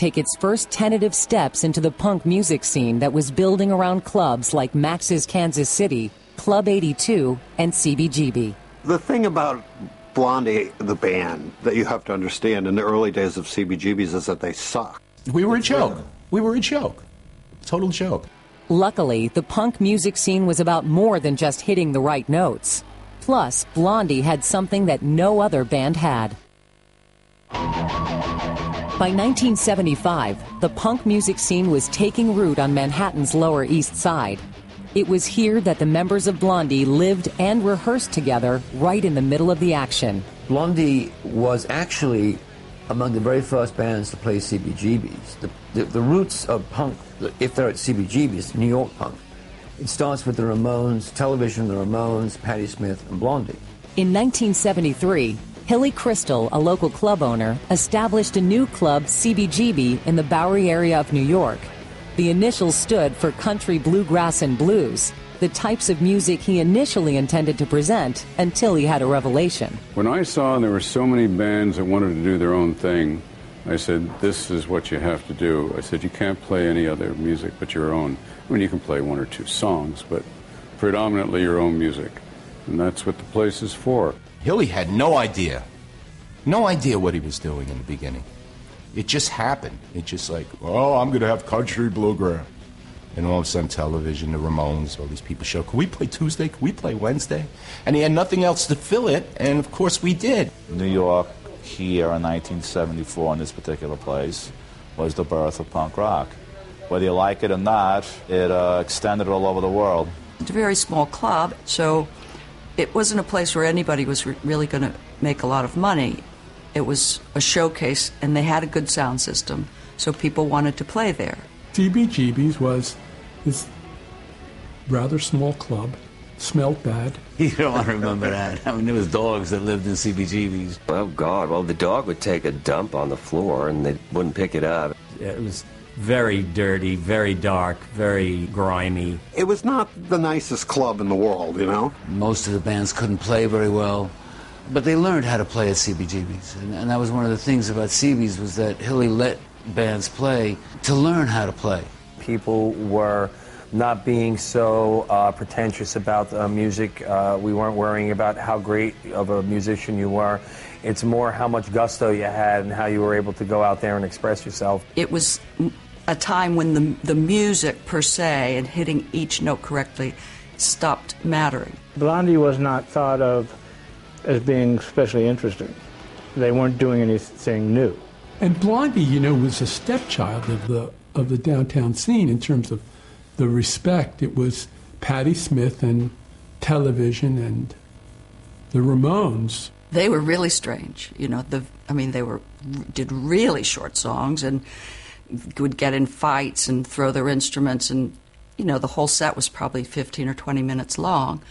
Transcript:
take its first tentative steps into the punk music scene that was building around clubs like Max's Kansas City, Club 82, and CBGB. The thing about Blondie, the band, that you have to understand in the early days of CBGBs is that they suck. We were a joke. We were a joke. Total joke. Luckily, the punk music scene was about more than just hitting the right notes. Plus, Blondie had something that no other band had. By 1975, the punk music scene was taking root on Manhattan's Lower East Side. It was here that the members of Blondie lived and rehearsed together, right in the middle of the action. Blondie was actually among the very first bands to play CBGBs. The roots of punk, if they're at CBGBs, New York punk. It starts with the Ramones, Television, the Ramones, Patti Smith, and Blondie. In 1973, Hilly Crystal, a local club owner, established a new club, CBGB, in the Bowery area of New York. The initials stood for Country, Bluegrass, and Blues, the types of music he initially intended to present until he had a revelation. When I saw there were so many bands that wanted to do their own thing, I said, this is what you have to do. I said, you can't play any other music but your own. I mean, you can play one or two songs, but predominantly your own music. And that's what the place is for. Hilly had no idea what he was doing in the beginning. It just happened. It just like, oh, I'm going to have country bluegrass. And all of a sudden, Television, the Ramones, all these people show, can we play Tuesday? Can we play Wednesday? And he had nothing else to fill it, and of course we did. New York, here in 1974, in this particular place, was the birth of punk rock. Whether you like it or not, it extended all over the world. It's a very small club, so it wasn't a place where anybody was really going to make a lot of money. It was a showcase, and they had a good sound system, so people wanted to play there. CBGB's was this rather small club, smelled bad. You don't want to remember that. I mean, there was dogs that lived in CBGB's. Oh, God. Well, the dog would take a dump on the floor, and they wouldn't pick it up. It was very dirty, very dark, very grimy. It was not the nicest club in the world, you know? Most of the bands couldn't play very well, but they learned how to play at CBGB's. And that was one of the things about CB's, was that Hilly let bands play to learn how to play. People were not being so pretentious about the music. We weren't worrying about how great of a musician you were. It's more how much gusto you had and how you were able to go out there and express yourself. It was a time when the music per se and hitting each note correctly stopped mattering. Blondie was not thought of as being especially interesting. They weren't doing anything new. And Blondie, you know, was a stepchild of the downtown scene in terms of the respect. It was Patti Smith and Television and the Ramones. They were really strange, you know. They did really short songs and would get in fights and throw their instruments, and you know, the whole set was probably 15 or 20 minutes long.